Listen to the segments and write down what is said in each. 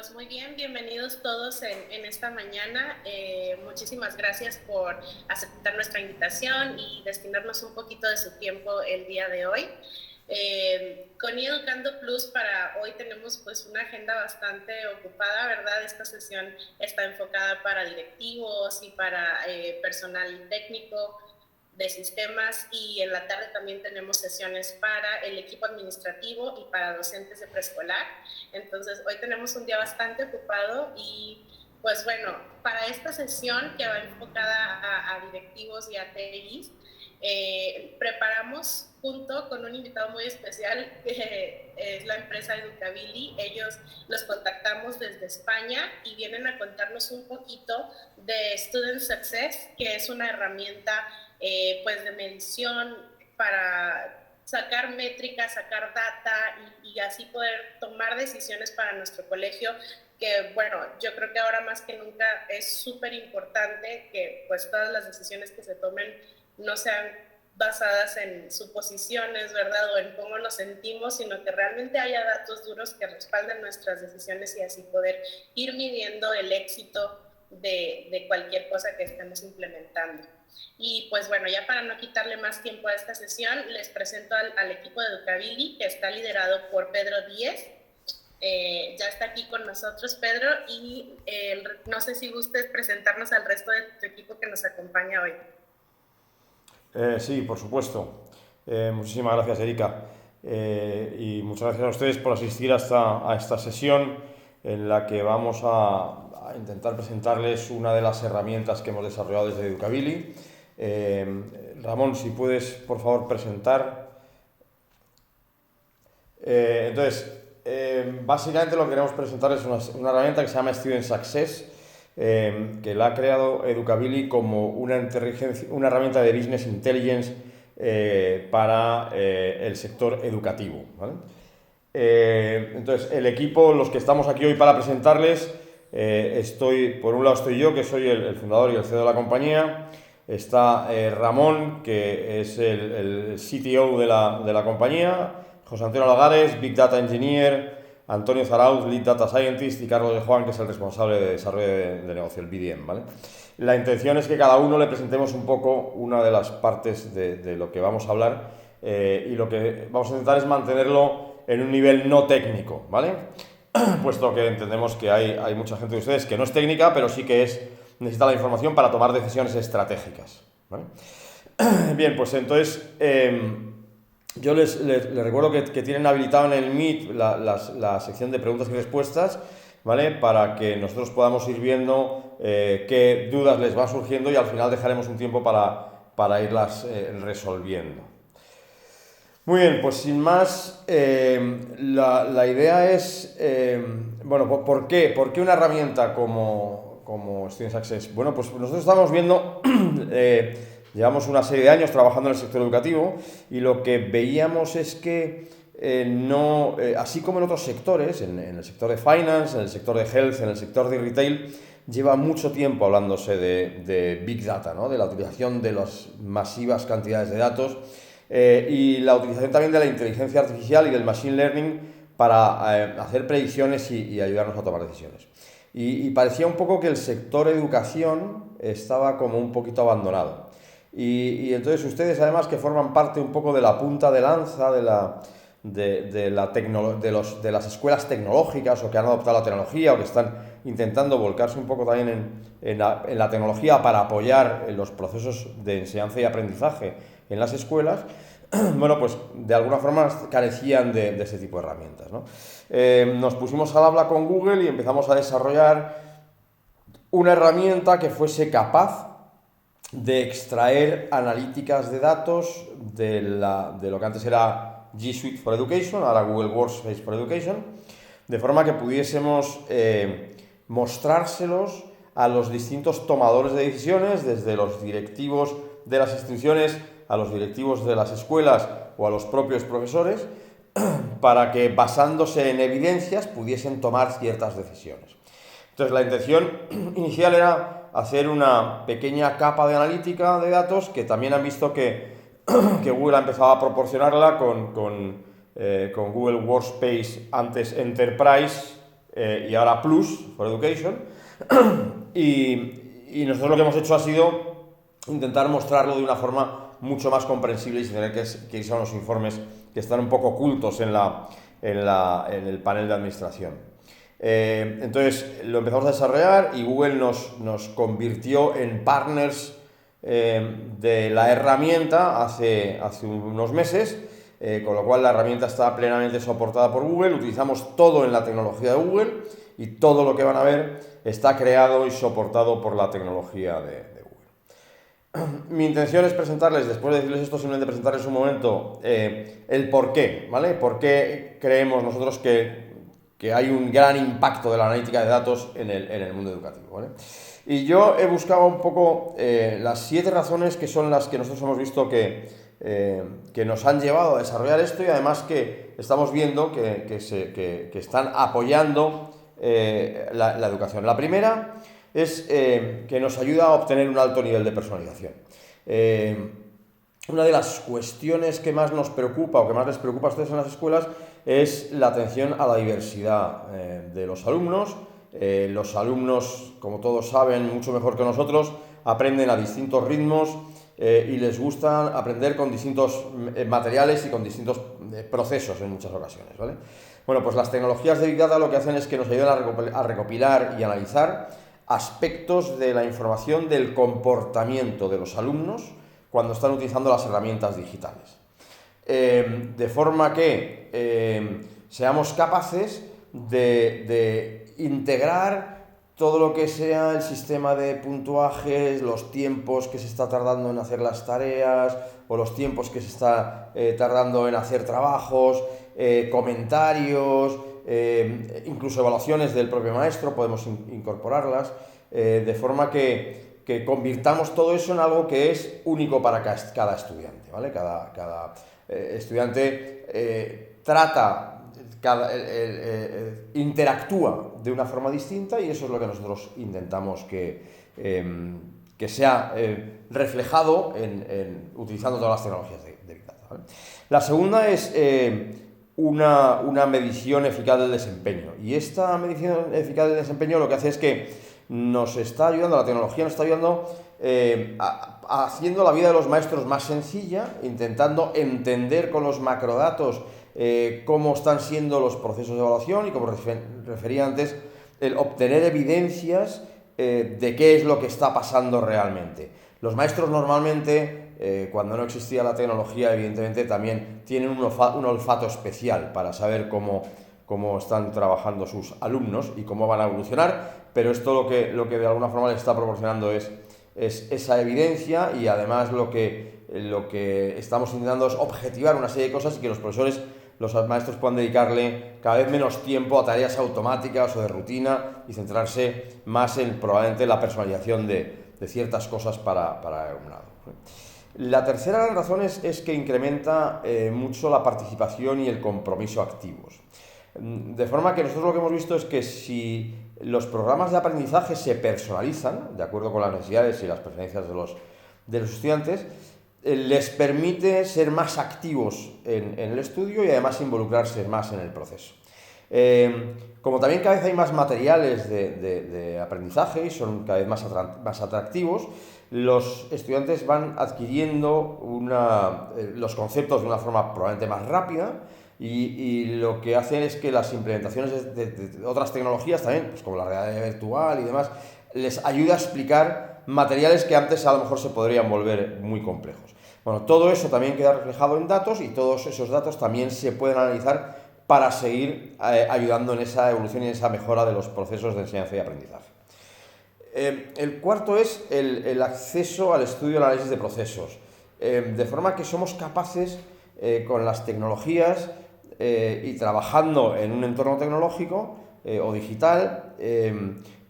Pues muy bien, bienvenidos todos en esta mañana. Muchísimas gracias por aceptar nuestra invitación y destinarnos un poquito de su tiempo el día de hoy. Con Educando Plus para hoy tenemos pues una agenda bastante ocupada, ¿verdad? Esta sesión está enfocada para directivos y para personal técnico de sistemas, y en la tarde también tenemos sesiones para el equipo administrativo y para docentes de preescolar. Entonces hoy tenemos un día bastante ocupado y pues bueno, para esta sesión que va enfocada a directivos y a TIs, preparamos junto con un invitado muy especial que es la empresa Educabili. Ellos los contactamos desde España y vienen a contarnos un poquito de Student Success, que es una herramienta pues de medición para sacar métricas, sacar data y así poder tomar decisiones para nuestro colegio, que bueno, yo creo que ahora más que nunca es súper importante que pues todas las decisiones que se tomen no sean basadas en suposiciones, ¿verdad? O en cómo nos sentimos, sino que realmente haya datos duros que respalden nuestras decisiones y así poder ir midiendo el éxito de cualquier cosa que estemos implementando. Y pues bueno, ya para no quitarle más tiempo a esta sesión, les presento al equipo de Educabili, que está liderado por Pedro Díez. Ya está aquí con nosotros Pedro, y no sé si gustes presentarnos al resto de tu equipo que nos acompaña hoy. Sí, por supuesto. Muchísimas gracias, Erika. Y muchas gracias a ustedes por asistir a esta sesión en la que vamos a intentar presentarles una de las herramientas que hemos desarrollado desde Educabili. Ramón, si puedes, por favor, presentar. Básicamente lo que queremos presentar es una herramienta que se llama Student Success, que la ha creado Educabili como una herramienta de Business Intelligence para el sector educativo, ¿vale? Entonces, el equipo, los que estamos aquí hoy para presentarles, por un lado estoy yo, que soy el fundador y el CEO de la compañía. Está Ramón, que es el CTO de la compañía. José Antonio Lagares, Big Data Engineer. Antonio Zarauz, Lead Data Scientist, y Carlos de Juan, que es el responsable de desarrollo de negocio, el BDM, ¿vale? La intención es que cada uno le presentemos un poco una de las partes de lo que vamos a hablar, y lo que vamos a intentar es mantenerlo en un nivel no técnico, ¿vale? Puesto que entendemos que hay mucha gente de ustedes que no es técnica, pero sí que necesita la información para tomar decisiones estratégicas, ¿vale? Bien, pues entonces yo les recuerdo que tienen habilitado en el Meet la sección de preguntas y respuestas, ¿vale? Para que nosotros podamos ir viendo qué dudas les va surgiendo, y al final dejaremos un tiempo para irlas resolviendo. Muy bien, pues sin más, la idea es, bueno, ¿por qué una herramienta como Student Success? Bueno, pues nosotros estamos viendo, llevamos una serie de años trabajando en el sector educativo, y lo que veíamos es que así como en otros sectores, en el sector de finance, en el sector de health, en el sector de retail, lleva mucho tiempo hablándose de Big Data, ¿no? De la utilización de las masivas cantidades de datos, y la utilización también de la inteligencia artificial y del machine learning para hacer predicciones y ayudarnos a tomar decisiones. Y parecía un poco que el sector educación estaba como un poquito abandonado. Y entonces ustedes, además, que forman parte un poco de la punta de lanza de las escuelas tecnológicas, o que han adoptado la tecnología, o que están intentando volcarse un poco también en la tecnología para apoyar en los procesos de enseñanza y aprendizaje en las escuelas, bueno, pues de alguna forma carecían de ese tipo de herramientas, ¿no? Nos pusimos al habla con Google y empezamos a desarrollar una herramienta que fuese capaz de extraer analíticas de datos de lo que antes era G Suite for Education, ahora Google Workspace for Education, de forma que pudiésemos mostrárselos a los distintos tomadores de decisiones, desde los directivos de las instituciones a los directivos de las escuelas o a los propios profesores, para que, basándose en evidencias, pudiesen tomar ciertas decisiones. Entonces, la intención inicial era hacer una pequeña capa de analítica de datos, que también han visto que Google ha empezado a proporcionarla con Google Workspace, antes Enterprise, y ahora Plus for Education. Y nosotros lo que hemos hecho ha sido intentar mostrarlo de una forma mucho más comprensible y sin tener que irse a unos informes que están un poco ocultos en el panel de administración. Entonces lo empezamos a desarrollar y Google nos convirtió en partners de la herramienta hace unos meses, con lo cual la herramienta está plenamente soportada por Google. Utilizamos todo en la tecnología de Google y todo lo que van a ver está creado y soportado por la tecnología de Google. Mi intención es presentarles, después de decirles esto, simplemente presentarles un momento el por qué, ¿vale? ¿Por qué creemos nosotros que hay un gran impacto de la analítica de datos en el mundo educativo, ¿vale? Y yo he buscado un poco las 7 razones que son las que nosotros hemos visto que nos han llevado a desarrollar esto y además que estamos viendo que están apoyando la educación. La primera es que nos ayuda a obtener un alto nivel de personalización. Una de las cuestiones que más nos preocupa o que más les preocupa a ustedes en las escuelas es la atención a la diversidad de los alumnos. Los alumnos, como todos saben, mucho mejor que nosotros, aprenden a distintos ritmos y les gusta aprender con distintos materiales y con distintos procesos en muchas ocasiones, ¿vale? Bueno, pues las tecnologías de Big Data lo que hacen es que nos ayudan a recopilar y analizar aspectos de la información del comportamiento de los alumnos cuando están utilizando las herramientas digitales. De forma que seamos capaces de integrar todo lo que sea el sistema de puntuajes, los tiempos que se está tardando en hacer las tareas o los tiempos que se está tardando en hacer trabajos, comentarios, incluso evaluaciones del propio maestro, podemos incorporarlas, de forma que convirtamos todo eso en algo que es único para cada estudiante, ¿vale? Cada estudiante interactúa de una forma distinta y eso es lo que nosotros intentamos que sea reflejado utilizando todas las tecnologías de Big Data, ¿vale? La segunda es una medición eficaz del desempeño, y esta medición eficaz del desempeño lo que hace es que nos está ayudando, la tecnología nos está ayudando haciendo la vida de los maestros más sencilla, intentando entender con los macrodatos cómo están siendo los procesos de evaluación y, como refería antes, el obtener evidencias de qué es lo que está pasando realmente. Los maestros normalmente, cuando no existía la tecnología, evidentemente también tienen un olfato especial para saber cómo están trabajando sus alumnos y cómo van a evolucionar, pero esto lo que de alguna forma les está proporcionando es esa evidencia, y además lo que estamos intentando es objetivar una serie de cosas y que los maestros puedan dedicarle cada vez menos tiempo a tareas automáticas o de rutina y centrarse más en probablemente la personalización de ciertas cosas para el alumnado. La tercera razón es que incrementa mucho la participación y el compromiso activos. De forma que nosotros lo que hemos visto es que si los programas de aprendizaje se personalizan de acuerdo con las necesidades y las preferencias de los estudiantes, les permite ser más activos en el estudio y además involucrarse más en el proceso. Como también cada vez hay más materiales de aprendizaje y son cada vez más atractivos, los estudiantes van adquiriendo los conceptos de una forma probablemente más rápida, y lo que hacen es que las implementaciones de otras tecnologías también, pues como la realidad virtual y demás, les ayuda a explicar materiales que antes a lo mejor se podrían volver muy complejos. Bueno, todo eso también queda reflejado en datos, y todos esos datos también se pueden analizar para seguir ayudando en esa evolución y en esa mejora de los procesos de enseñanza y aprendizaje. El cuarto es el acceso al estudio y al análisis de procesos, de forma que somos capaces con las tecnologías y trabajando en un entorno tecnológico o digital,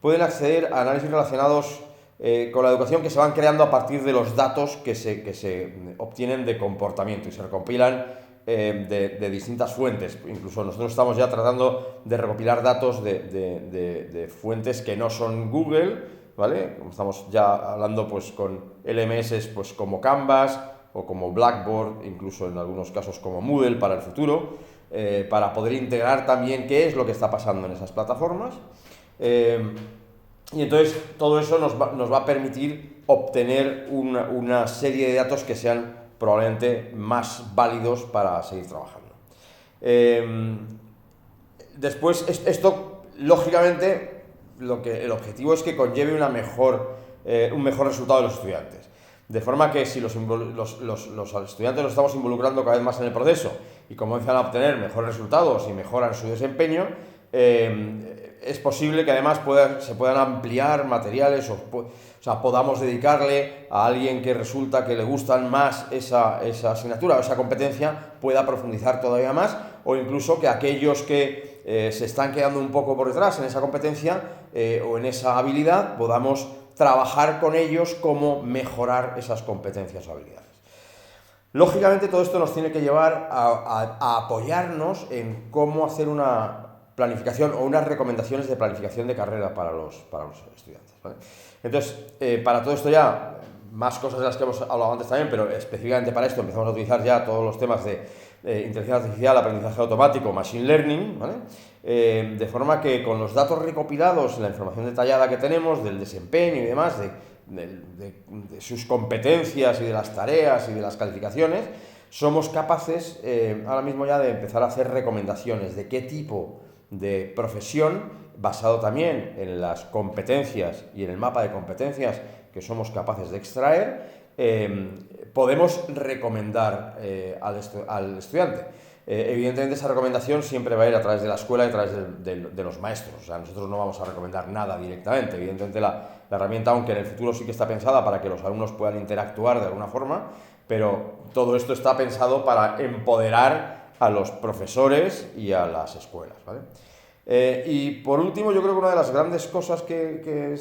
pueden acceder a análisis relacionados con la educación que se van creando a partir de los datos que se obtienen de comportamiento y se recopilan de distintas fuentes. Incluso nosotros estamos ya tratando de recopilar datos de fuentes que no son Google, ¿vale? Estamos ya hablando pues con LMS pues como Canvas o como Blackboard, incluso en algunos casos como Moodle para el futuro, para poder integrar también qué es lo que está pasando en esas plataformas. Y entonces todo eso nos va a permitir obtener una serie de datos que sean probablemente más válidos para seguir trabajando. Después, esto lógicamente el objetivo es que conlleve un mejor resultado de los estudiantes. De forma que si los estudiantes los estamos involucrando cada vez más en el proceso y comienzan a obtener mejores resultados y mejoran su desempeño, es posible que además se puedan ampliar materiales o sea, podamos dedicarle a alguien que resulta que le gustan más esa asignatura o esa competencia, pueda profundizar todavía más, o incluso que aquellos que se están quedando un poco por detrás en esa competencia o en esa habilidad, podamos trabajar con ellos cómo mejorar esas competencias o habilidades. Lógicamente todo esto nos tiene que llevar a apoyarnos en cómo hacer una planificación o unas recomendaciones de planificación de carrera para los estudiantes, ¿vale? Entonces, para todo esto ya, más cosas de las que hemos hablado antes también, pero específicamente para esto empezamos a utilizar ya todos los temas de inteligencia artificial, aprendizaje automático, machine learning, ¿vale? De forma que con los datos recopilados, la información detallada que tenemos del desempeño y demás, de sus competencias y de las tareas y de las calificaciones, somos capaces ahora mismo ya de empezar a hacer recomendaciones de qué tipo de profesión, basado también en las competencias y en el mapa de competencias que somos capaces de extraer, podemos recomendar al estudiante. Evidentemente esa recomendación siempre va a ir a través de la escuela y a través de los maestros. O sea, nosotros no vamos a recomendar nada directamente. Evidentemente la herramienta, aunque en el futuro sí que está pensada para que los alumnos puedan interactuar de alguna forma, pero todo esto está pensado para empoderar a los profesores y a las escuelas, ¿vale? Y por último, yo creo que una de las grandes cosas que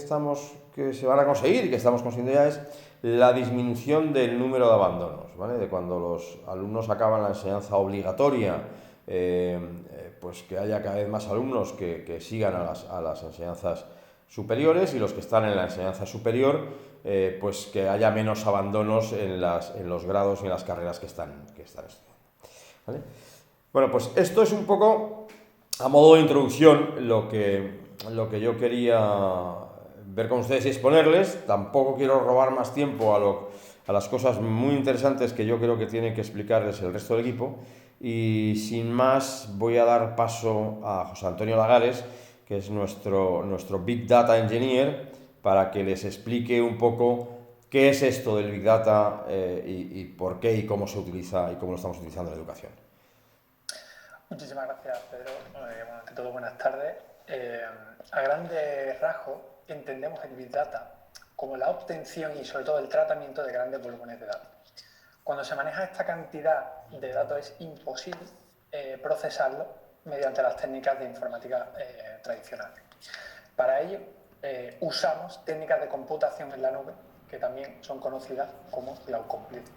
se van a conseguir y que estamos consiguiendo ya es la disminución del número de abandonos, ¿vale? De cuando los alumnos acaban la enseñanza obligatoria, pues que haya cada vez más alumnos que sigan a las enseñanzas superiores, y los que están en la enseñanza superior, pues que haya menos abandonos en los grados y en las carreras que están estudiando, ¿vale? Bueno, pues esto es un poco, a modo de introducción, lo que yo quería ver con ustedes y exponerles. Tampoco quiero robar más tiempo a las cosas muy interesantes que yo creo que tiene que explicarles el resto del equipo. Y sin más, voy a dar paso a José Antonio Lagares, que es nuestro Big Data Engineer, para que les explique un poco qué es esto del Big Data y por qué y cómo se utiliza y cómo lo estamos utilizando en la educación. Muchísimas gracias, Pedro. Bueno, ante todo, buenas tardes. A grandes rasgos, entendemos el Big Data como la obtención y sobre todo el tratamiento de grandes volúmenes de datos. Cuando se maneja esta cantidad de datos es imposible procesarlo mediante las técnicas de informática tradicionales. Para ello usamos técnicas de computación en la nube que también son conocidas como Cloud Computing.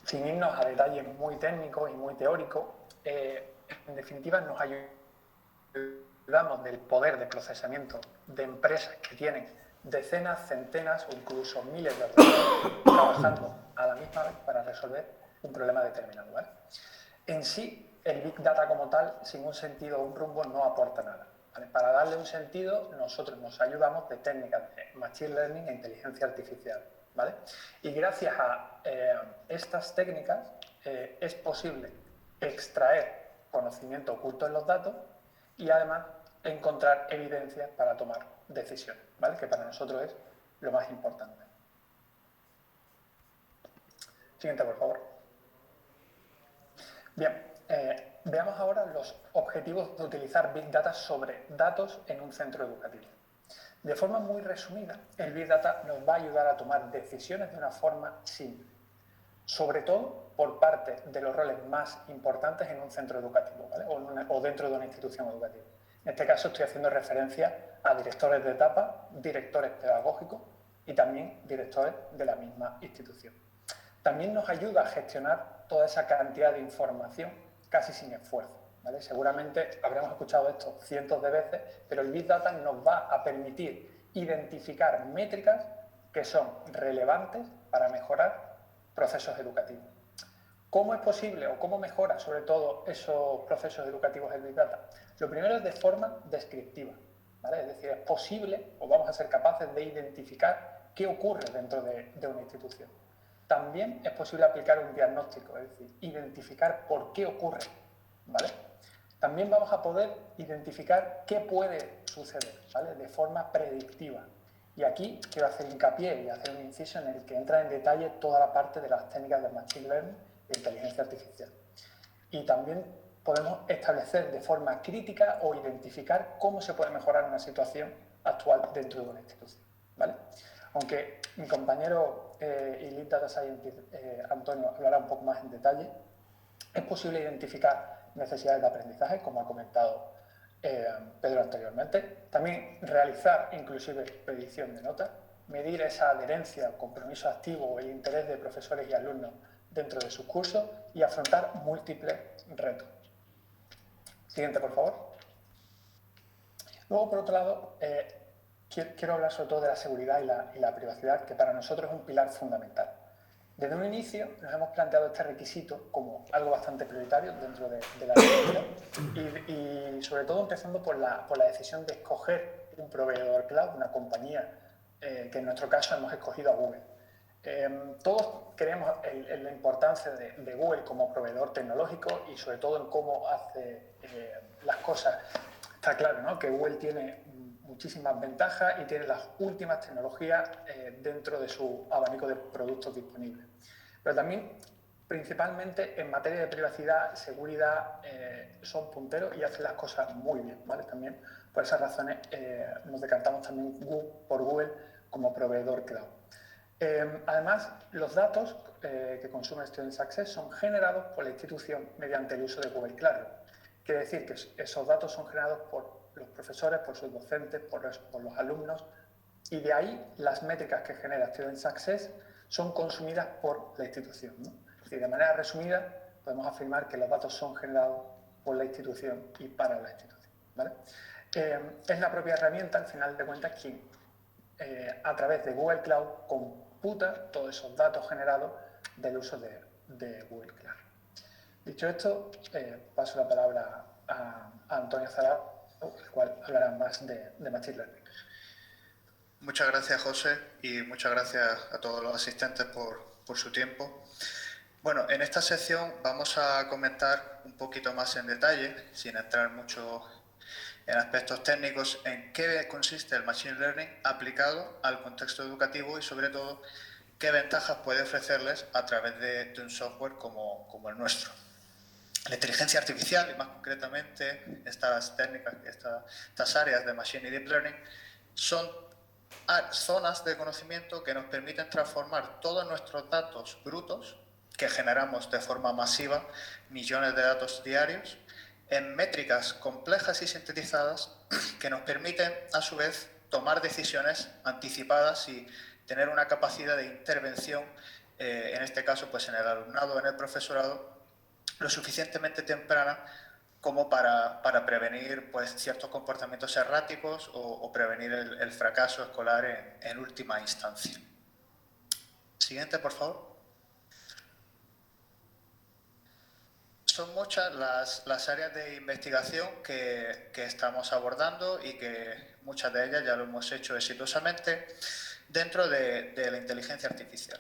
Sin irnos a detalles muy técnicos y muy teóricos, en definitiva nos ayudamos del poder de procesamiento de empresas que tienen decenas, centenas o incluso miles de ordenadores trabajando a la misma vez para resolver un problema determinado, ¿vale? En sí, el Big Data como tal, sin un sentido o un rumbo, no aporta nada, ¿vale? Para darle un sentido, nosotros nos ayudamos de técnicas de Machine Learning e inteligencia artificial, ¿vale? Y gracias a estas técnicas es posible extraer conocimiento oculto en los datos y además encontrar evidencias para tomar decisiones, ¿vale? Que para nosotros es lo más importante. Siguiente, por favor. Bien, veamos ahora los objetivos de utilizar Big Data sobre datos en un centro educativo. De forma muy resumida, el Big Data nos va a ayudar a tomar decisiones de una forma simple, sobre todo por parte de los roles más importantes en un centro educativo, ¿vale? o dentro de una institución educativa. En este caso estoy haciendo referencia a directores de etapa, directores pedagógicos y también directores de la misma institución. También nos ayuda a gestionar toda esa cantidad de información casi sin esfuerzo, ¿vale? Seguramente habremos escuchado esto cientos de veces, pero el Big Data nos va a permitir identificar métricas que son relevantes para mejorar procesos educativos. ¿Cómo es posible o cómo mejora sobre todo esos procesos educativos el Big Data? Lo primero es de forma descriptiva, ¿vale? Es decir, es posible o vamos a ser capaces de identificar qué ocurre dentro de una institución. También es posible aplicar un diagnóstico, es decir, identificar por qué ocurre, ¿vale? También vamos a poder identificar qué puede suceder, ¿vale? De forma predictiva. Y aquí quiero hacer hincapié y hacer un inciso en el que entra en detalle toda la parte de las técnicas de Machine Learning e inteligencia artificial. Y también podemos establecer de forma crítica o identificar cómo se puede mejorar una situación actual dentro de una institución, ¿vale? Aunque mi compañero y Lead Data Scientist Antonio hablará un poco más en detalle, es posible identificar necesidades de aprendizaje, como ha comentado Pedro anteriormente. También realizar inclusive predicción de notas, medir esa adherencia, compromiso activo e interés de profesores y alumnos dentro de sus cursos y afrontar múltiples retos. Siguiente, por favor. Luego, por otro lado, quiero hablar sobre todo de la seguridad y la privacidad, que para nosotros es un pilar fundamental. Desde un inicio nos hemos planteado este requisito como algo bastante prioritario dentro de la seguridad y sobre todo empezando por la decisión de escoger un proveedor cloud, una compañía que en nuestro caso hemos escogido a Google. Todos creemos en la importancia de Google como proveedor tecnológico y sobre todo en cómo hace las cosas. Está claro, ¿no?, que Google tiene muchísimas ventajas y tiene las últimas tecnologías dentro de su abanico de productos disponibles. Pero también, principalmente en materia de privacidad, seguridad, son punteros y hacen las cosas muy bien, ¿vale? También por esas razones nos decantamos también por Google como proveedor cloud. Además, los datos que consume Student Success son generados por la institución mediante el uso de Google Classroom. Quiere decir que esos datos son generados por los profesores, por sus docentes, por los alumnos, y de ahí las métricas que genera Student Success son consumidas por la institución, ¿no? Es decir, de manera resumida, podemos afirmar que los datos son generados por la institución y para la institución, ¿vale? Es la propia herramienta, al final de cuentas, quien a través de Google Cloud computa todos esos datos generados del uso de Google Cloud. Dicho esto, paso la palabra a Antonio Zarao, el cual hablará más de Machine Learning. Muchas gracias, José, y muchas gracias a todos los asistentes por su tiempo. Bueno, en esta sección vamos a comentar un poquito más en detalle, sin entrar mucho en aspectos técnicos, en qué consiste el Machine Learning aplicado al contexto educativo y, sobre todo, qué ventajas puede ofrecerles a través de un software como el nuestro. La inteligencia artificial, y más concretamente estas técnicas, estas áreas de Machine y Deep Learning, son zonas de conocimiento que nos permiten transformar todos nuestros datos brutos, que generamos de forma masiva, millones de datos diarios, en métricas complejas y sintetizadas que nos permiten, a su vez, tomar decisiones anticipadas y tener una capacidad de intervención, en este caso, pues en el alumnado, en el profesorado, lo suficientemente temprana como para prevenir, pues, ciertos comportamientos erráticos o prevenir el fracaso escolar en última instancia. Siguiente, por favor. Son muchas las áreas de investigación que estamos abordando y que muchas de ellas ya lo hemos hecho exitosamente dentro de la inteligencia artificial.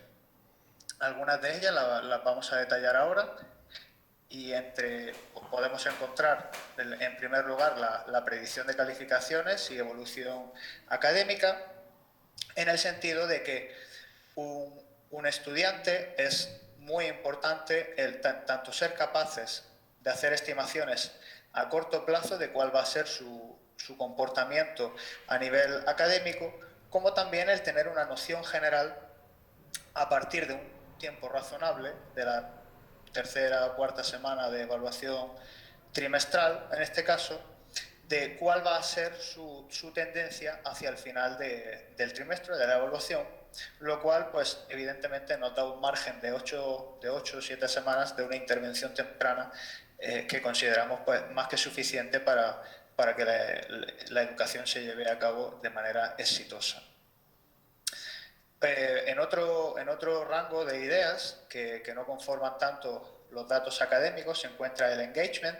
Algunas de ellas las vamos a detallar ahora y podemos encontrar, en primer lugar, la predicción de calificaciones y evolución académica, en el sentido de que un estudiante es muy importante tanto ser capaces de hacer estimaciones a corto plazo de cuál va a ser su comportamiento a nivel académico, como también el tener una noción general a partir de un tiempo razonable, de la tercera o cuarta semana de evaluación trimestral, en este caso, de cuál va a ser su tendencia hacia el final del trimestre, de la evaluación, lo cual, pues, evidentemente nos da un margen de 8 o 7 semanas de una intervención temprana que consideramos, pues, más que suficiente para que la educación se lleve a cabo de manera exitosa. En otro rango de ideas que no conforman tanto los datos académicos se encuentra el engagement,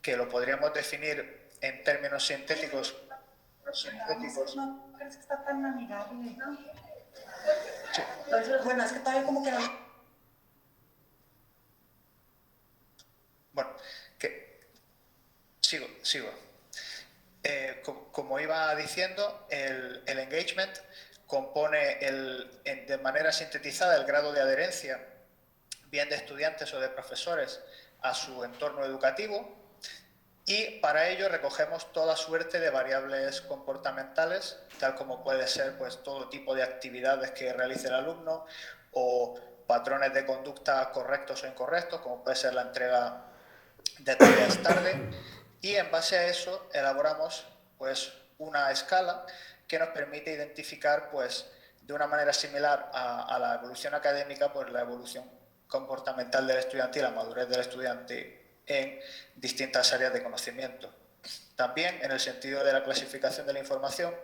que lo podríamos definir en términos sintéticos. No crees que está tan amigable, ¿no? Sí. Bueno, es que todavía como que no. Bueno, sigo. Como iba diciendo, el engagement compone de manera sintetizada el grado de adherencia, bien de estudiantes o de profesores, a su entorno educativo, y para ello recogemos toda suerte de variables comportamentales, tal como puede ser pues, todo tipo de actividades que realice el alumno o patrones de conducta correctos o incorrectos, como puede ser la entrega de tareas tarde, y en base a eso elaboramos pues, una escala que nos permite identificar pues, de una manera similar a la evolución académica, pues, la evolución comportamental del estudiante y la madurez del estudiante en distintas áreas de conocimiento. También, en el sentido de la clasificación de la información,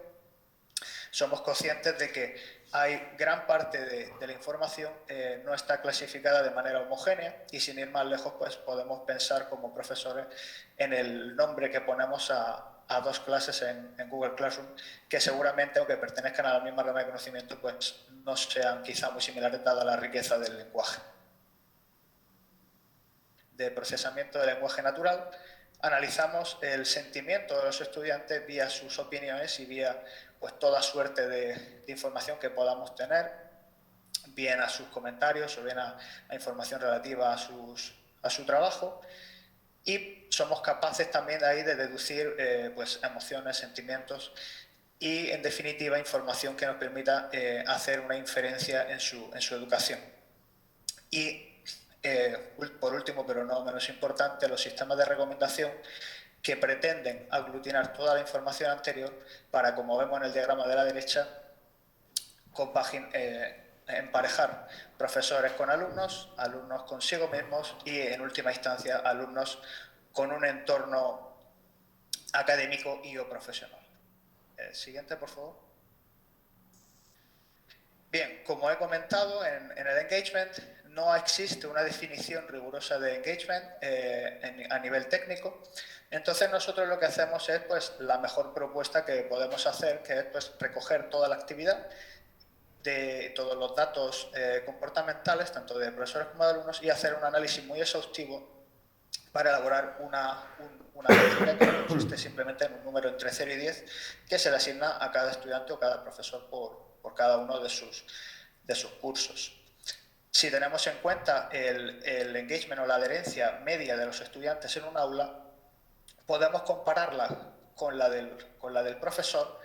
somos conscientes de que hay gran parte de la información no está clasificada de manera homogénea, y sin ir más lejos pues podemos pensar como profesores en el nombre que ponemos a dos clases en Google Classroom, que seguramente, aunque pertenezcan a la misma rama de conocimiento, pues no sean quizá muy similares dada la riqueza del lenguaje. De procesamiento del lenguaje natural, analizamos el sentimiento de los estudiantes vía sus opiniones y vía pues, toda suerte de información que podamos tener, bien a sus comentarios o bien a información relativa a su trabajo, y somos capaces también de ahí de deducir pues, emociones, sentimientos y, en definitiva, información que nos permita hacer una inferencia en su educación. Y por último, pero no menos importante, los sistemas de recomendación que pretenden aglutinar toda la información anterior para, como vemos en el diagrama de la derecha, emparejar profesores con alumnos, alumnos consigo mismos y, en última instancia, alumnos con un entorno académico y o profesional. Siguiente, por favor. Bien, como he comentado, en el engagement no existe una definición rigurosa de engagement a nivel técnico. Entonces nosotros lo que hacemos es pues, la mejor propuesta que podemos hacer, que es pues, recoger toda la actividad de todos los datos comportamentales, tanto de profesores como de alumnos, y hacer un análisis muy exhaustivo para elaborar una métrica que consiste simplemente en un número entre 0 y 10 que se le asigna a cada estudiante o cada profesor por cada uno de sus cursos. Si tenemos en cuenta el engagement o la adherencia media de los estudiantes en un aula, podemos compararla con la del profesor,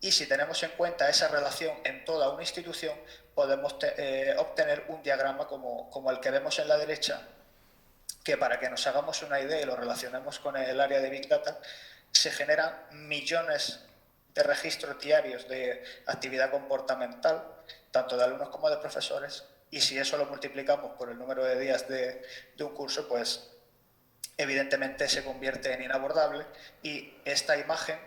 y si tenemos en cuenta esa relación en toda una institución, podemos obtener un diagrama como el que vemos en la derecha, que, para que nos hagamos una idea y lo relacionemos con el área de Big Data, se generan millones de registros diarios de actividad comportamental, tanto de alumnos como de profesores, y si eso lo multiplicamos por el número de días de un curso, pues evidentemente se convierte en inabordable, y esta imagen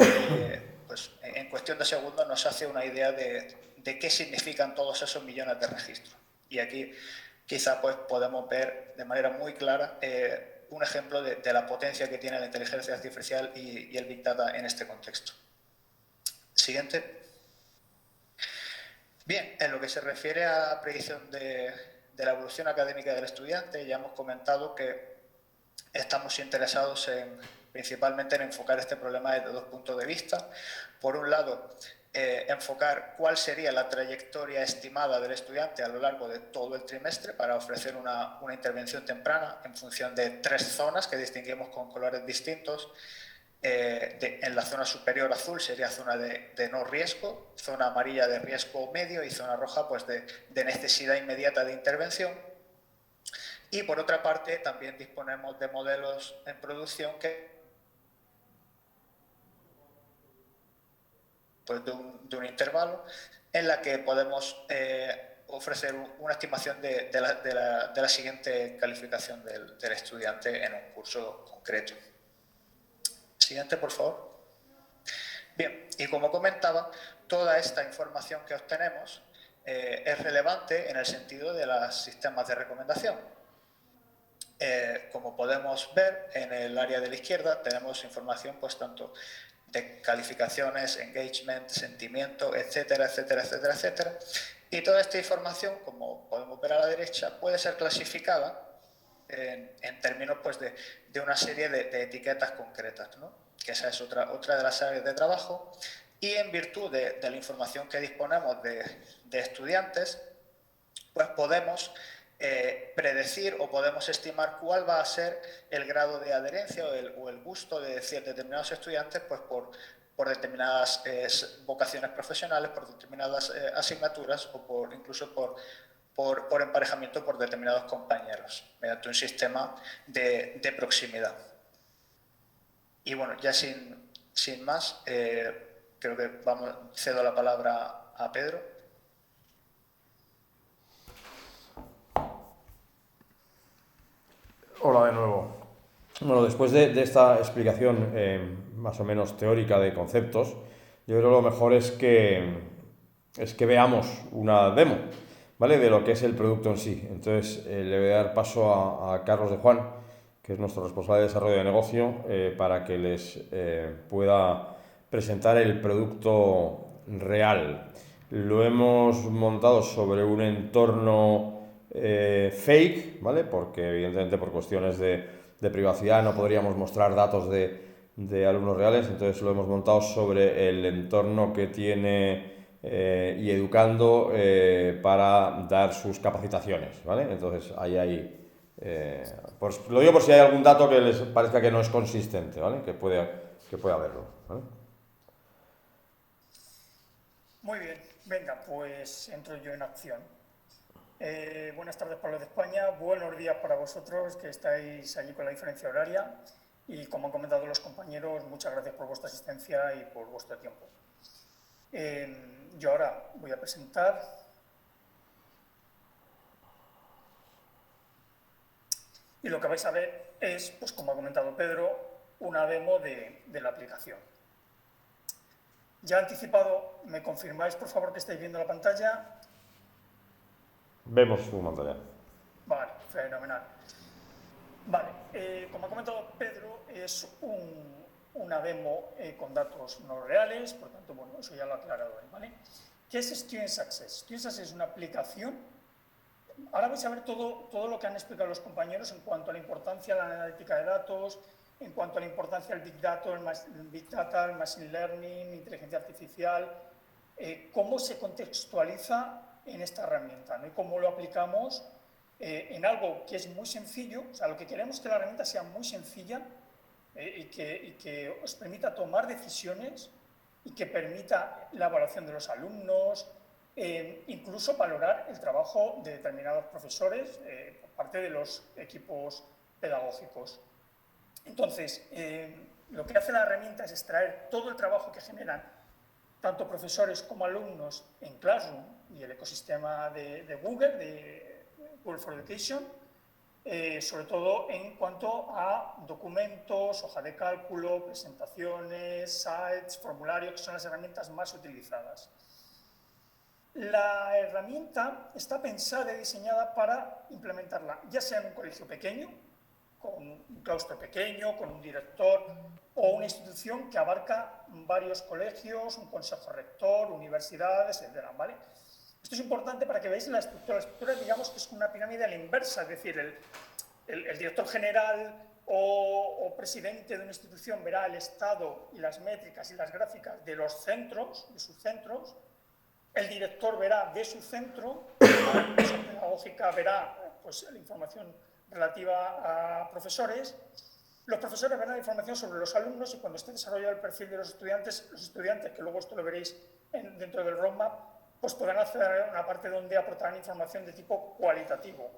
pues, en cuestión de segundos nos hace una idea de qué significan todos esos millones de registros. Y aquí quizá pues, podemos ver de manera muy clara un ejemplo de la potencia que tiene la inteligencia artificial y el Big Data en este contexto. Siguiente. Bien, en lo que se refiere a la predicción de la evolución académica del estudiante, ya hemos comentado que estamos interesados principalmente en enfocar este problema desde dos puntos de vista. Por un lado, enfocar cuál sería la trayectoria estimada del estudiante a lo largo de todo el trimestre para ofrecer una intervención temprana en función de 3 zonas que distinguimos con colores distintos. En la zona superior azul sería zona de no riesgo, zona amarilla de riesgo medio y zona roja pues, de necesidad inmediata de intervención. Y por otra parte, también disponemos de modelos en producción que pues, de un intervalo en la que podemos ofrecer una estimación de la siguiente calificación del estudiante en un curso concreto. Siguiente, por favor. Bien, y como comentaba, toda esta información que obtenemos es relevante en el sentido de los sistemas de recomendación. como podemos ver, en el área de la izquierda tenemos información pues tanto de calificaciones, engagement, sentimiento, etcétera, etcétera, etcétera, etcétera. Y toda esta información, como podemos ver a la derecha, puede ser clasificada en términos pues, de una serie de etiquetas concretas, ¿no? Que esa es otra de las áreas de trabajo. Y en virtud de la información que disponemos de estudiantes, pues podemos predecir o podemos estimar cuál va a ser el grado de adherencia o el gusto de determinados estudiantes pues por determinadas vocaciones profesionales, por determinadas asignaturas o incluso por emparejamiento por determinados compañeros, mediante un sistema de proximidad. Y bueno, ya sin más, creo que cedo la palabra a Pedro. Hola de nuevo. Bueno, después de esta explicación más o menos teórica de conceptos, yo creo que lo mejor es que veamos una demo, ¿vale? De lo que es el producto en sí. Entonces le voy a dar paso a Carlos de Juan, que es nuestro responsable de desarrollo de negocio, para que les pueda presentar el producto real. Lo hemos montado sobre un entorno fake, ¿vale? Porque evidentemente por cuestiones de privacidad no podríamos mostrar datos de alumnos reales, entonces lo hemos montado sobre el entorno que tiene y Educando para dar sus capacitaciones, ¿vale? Entonces ahí lo digo por si hay algún dato que les parezca que no es consistente, ¿vale? Que puede haberlo, ¿vale? Muy bien, venga, pues entro yo en acción. Buenas tardes para los de España, buenos días para vosotros que estáis allí con la diferencia horaria y, como han comentado los compañeros, muchas gracias por vuestra asistencia y por vuestro tiempo. Yo ahora voy a presentar y lo que vais a ver es, pues como ha comentado Pedro, una demo de la aplicación. Ya anticipado, ¿me confirmáis por favor que estáis viendo la pantalla? Vemos su pantalla. Vale, fenomenal. Vale, como ha comentado Pedro, es una demo con datos no reales, por tanto, bueno, eso ya lo ha aclarado él, ¿vale? ¿Qué es Student Success? Student Success es una aplicación. Ahora vais a ver todo lo que han explicado los compañeros en cuanto a la importancia de la analítica de datos, en cuanto a la importancia del Big Data, el Machine Learning, inteligencia artificial, cómo se contextualiza en esta herramienta, ¿no? Y cómo lo aplicamos en algo que es muy sencillo. O sea, lo que queremos es que la herramienta sea muy sencilla y que os permita tomar decisiones y que permita la evaluación de los alumnos, incluso valorar el trabajo de determinados profesores por parte de los equipos pedagógicos. Entonces, lo que hace la herramienta es extraer todo el trabajo que generan tanto profesores como alumnos en Classroom y el ecosistema de Google, de Google for Education, sobre todo en cuanto a documentos, hoja de cálculo, presentaciones, sites, formularios, que son las herramientas más utilizadas. La herramienta está pensada y diseñada para implementarla, ya sea en un colegio pequeño, con un claustro pequeño, con un director, o una institución que abarca varios colegios, un consejo rector, universidades, etc., ¿vale? Esto es importante para que veáis la estructura. La estructura, digamos, que es una pirámide a la inversa, es decir, el director general o presidente de una institución verá el estado y las métricas y las gráficas de los centros, de sus centros. El director verá de su centro, la empresa pedagógica verá pues, la información relativa a profesores. Los profesores verán la información sobre los alumnos y cuando esté desarrollado el perfil de los estudiantes, que luego esto lo veréis dentro del roadmap, pues podrán acceder a una parte donde aportarán información de tipo cualitativo,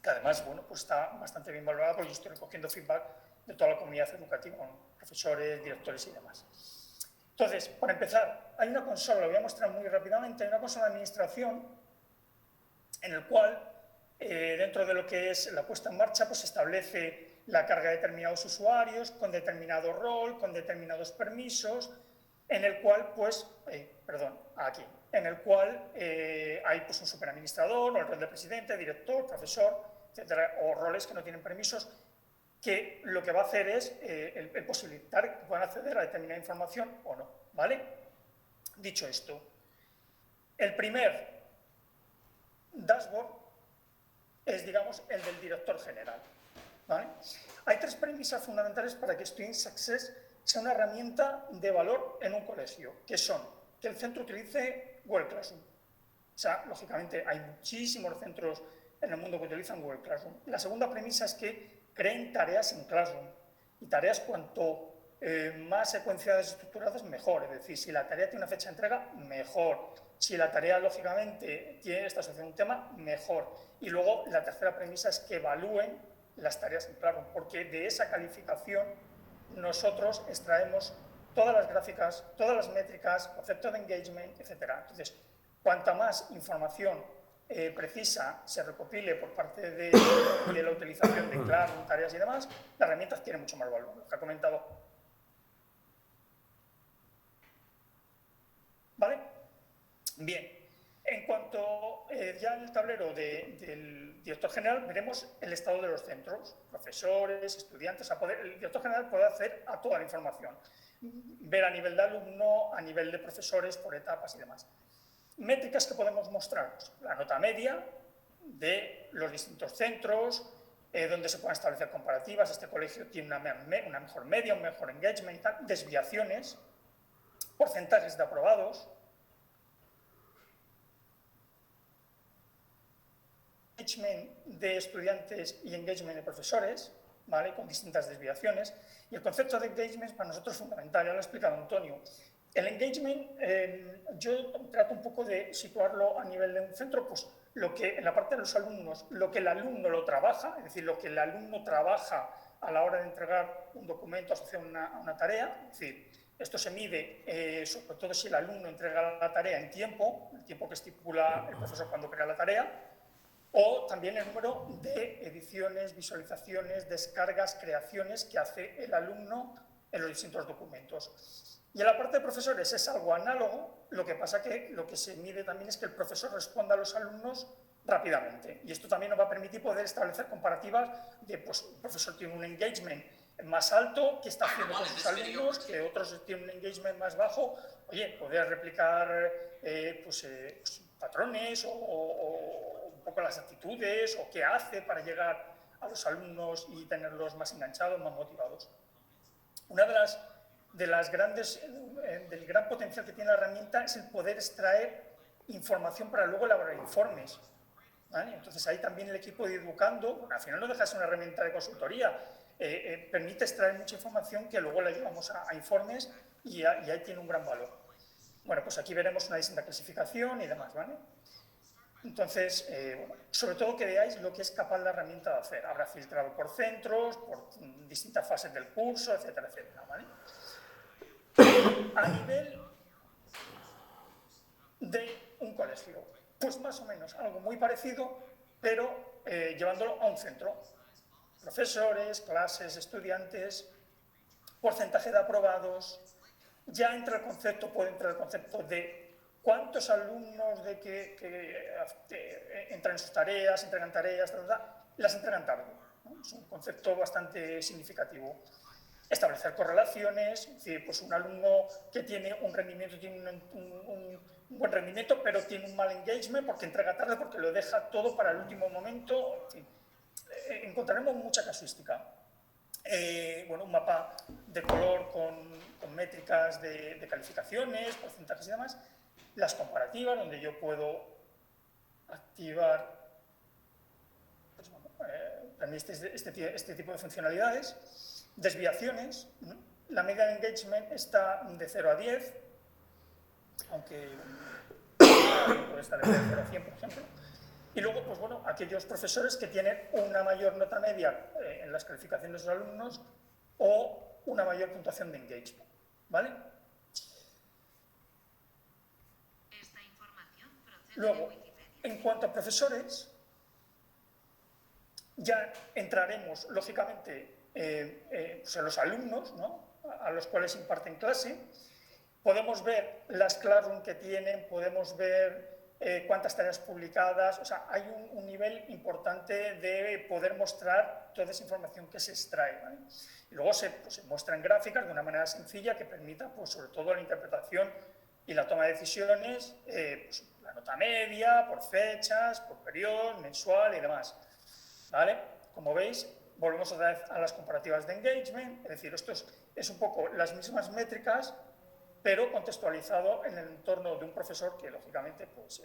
que además, bueno, pues está bastante bien valorada porque yo estoy recogiendo feedback de toda la comunidad educativa, con profesores, directores y demás. Entonces, para empezar, hay una consola, lo voy a mostrar muy rápidamente, hay una consola de administración en el cual, dentro de lo que es la puesta en marcha, pues se establece la carga de determinados usuarios, con determinado rol, con determinados permisos, en el cual, pues, hay pues, un superadministrador, o el rol de presidente, director, profesor, etcétera, o roles que no tienen permisos, que lo que va a hacer es el posibilitar que puedan acceder a determinada información o no, ¿vale? Dicho esto, el primer dashboard es, digamos, el del director general, ¿vale? Hay 3 premisas fundamentales para que Student Success sea una herramienta de valor en un colegio, que son que el centro utilice Google Classroom. O sea, lógicamente, hay muchísimos centros en el mundo que utilizan Google Classroom. La segunda premisa es que creen tareas en Classroom. Y tareas cuanto más secuenciadas y estructuradas, mejor. Es decir, si la tarea tiene una fecha de entrega, mejor. Si la tarea, lógicamente, está asociada a un tema, mejor. Y luego, la tercera premisa es que evalúen las tareas en Classroom, porque de esa calificación nosotros extraemos todas las gráficas, todas las métricas, concepto de engagement, etc. Entonces, cuanta más información precisa se recopile por parte de la utilización de Classroom, tareas y demás, la herramienta tiene mucho más valor, lo que ha comentado. ¿Vale? Bien, en cuanto ya en el tablero del director general, veremos el estado de los centros, profesores, estudiantes. El director general puede acceder a toda la información, ver a nivel de alumno, a nivel de profesores, por etapas y demás. Métricas que podemos mostrar, la nota media de los distintos centros, donde se pueden establecer comparativas, este colegio tiene una mejor media, un mejor engagement, desviaciones, porcentajes de aprobados, engagement de estudiantes y engagement de profesores, ¿vale? Con distintas desviaciones. Y el concepto de engagement para nosotros es fundamental, ya lo ha explicado Antonio. El engagement, yo trato un poco de situarlo a nivel de un centro, pues lo que en la parte de los alumnos, lo que el alumno lo trabaja, es decir, lo que el alumno trabaja a la hora de entregar un documento asociado a una tarea, es decir, esto se mide sobre todo si el alumno entrega la tarea en tiempo, el tiempo que estipula el profesor cuando crea la tarea, o también el número de ediciones, visualizaciones, descargas, creaciones que hace el alumno en los distintos documentos. Y en la parte de profesores es algo análogo, lo que pasa que lo que se mide también es que el profesor responda a los alumnos rápidamente. Y esto también nos va a permitir poder establecer comparativas de, pues, un profesor tiene un engagement más alto, que está haciendo con sus alumnos, que otros tienen un engagement más bajo. Oye, poder replicar patrones o un poco las actitudes o qué hace para llegar a los alumnos y tenerlos más enganchados, más motivados. Una de las grandes, del gran potencial que tiene la herramienta es el poder extraer información para luego elaborar informes, ¿vale? Entonces ahí también el equipo de Educando, bueno, al final no deja de ser una herramienta de consultoría, permite extraer mucha información que luego la llevamos a informes y ahí tiene un gran valor. Bueno, pues aquí veremos una distinta clasificación y demás, ¿vale? Entonces, sobre todo que veáis lo que es capaz la herramienta de hacer. Habrá filtrado por centros, por distintas fases del curso, etcétera, etcétera, ¿vale? A nivel de un colegio, pues más o menos algo muy parecido, pero llevándolo a un centro. Profesores, clases, estudiantes, porcentaje de aprobados. Ya entra el concepto, puede entrar el concepto de cuántos alumnos de que entran en sus tareas, entregan tareas, las entregan tarde, ¿no? Es un concepto bastante significativo. Establecer correlaciones, es decir, pues un alumno que tiene un rendimiento, tiene un buen rendimiento, pero tiene un mal engagement porque entrega tarde, porque lo deja todo para el último momento. En fin, encontraremos mucha casuística. Bueno, un mapa de color con métricas de calificaciones, porcentajes y demás. Las comparativas, donde yo puedo activar pues, bueno, este tipo de funcionalidades. Desviaciones, ¿no? La media de engagement está de 0 a 10, aunque puede estar de 0 a 100, por ejemplo. Y luego, pues bueno, aquellos profesores que tienen una mayor nota media en las calificaciones de los alumnos o una mayor puntuación de engagement, ¿vale? Luego, en cuanto a profesores, ya entraremos, lógicamente, pues en los alumnos, ¿no? A los cuales imparten clase. Podemos ver las Classroom que tienen, podemos ver cuántas tareas publicadas, o sea, hay un nivel importante de poder mostrar toda esa información que se extrae, ¿vale? Y luego se muestran gráficas de una manera sencilla que permita, pues, sobre todo la interpretación y la toma de decisiones, pues, la nota media, por fechas, por periodo, mensual y demás, ¿vale? Como veis, volvemos otra vez a las comparativas de engagement, es decir, esto es un poco las mismas métricas, pero contextualizado en el entorno de un profesor que, lógicamente, pues,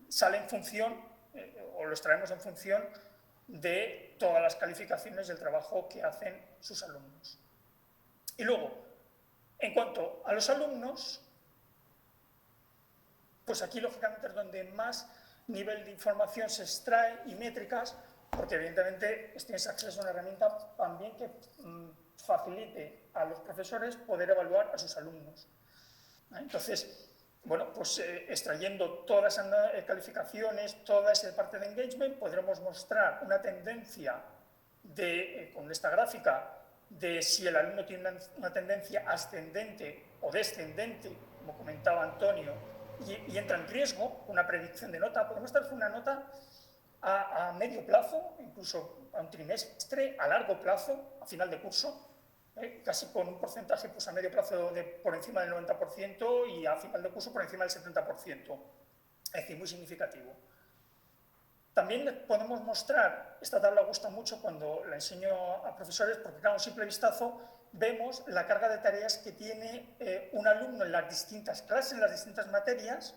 sale en función, o lo extraemos en función de todas las calificaciones del trabajo que hacen sus alumnos. Y luego, en cuanto a los alumnos, pues aquí, lógicamente, es donde más nivel de información se extrae y métricas, porque evidentemente Student Success es una herramienta también que facilite a los profesores poder evaluar a sus alumnos. Entonces, bueno, pues extrayendo todas esas calificaciones, toda esa parte de engagement, podremos mostrar una tendencia con esta gráfica de si el alumno tiene una tendencia ascendente o descendente, como comentaba Antonio, y entra en riesgo, una predicción de nota. Podemos establecer una nota a medio plazo, incluso a un trimestre, a largo plazo, a final de curso, casi con un porcentaje, pues, a medio plazo por encima del 90% y a final de curso por encima del 70%. Es decir, muy significativo. También podemos mostrar, esta tabla gusta mucho cuando la enseño a profesores, porque, claro, a un simple vistazo vemos la carga de tareas que tiene un alumno en las distintas clases, en las distintas materias,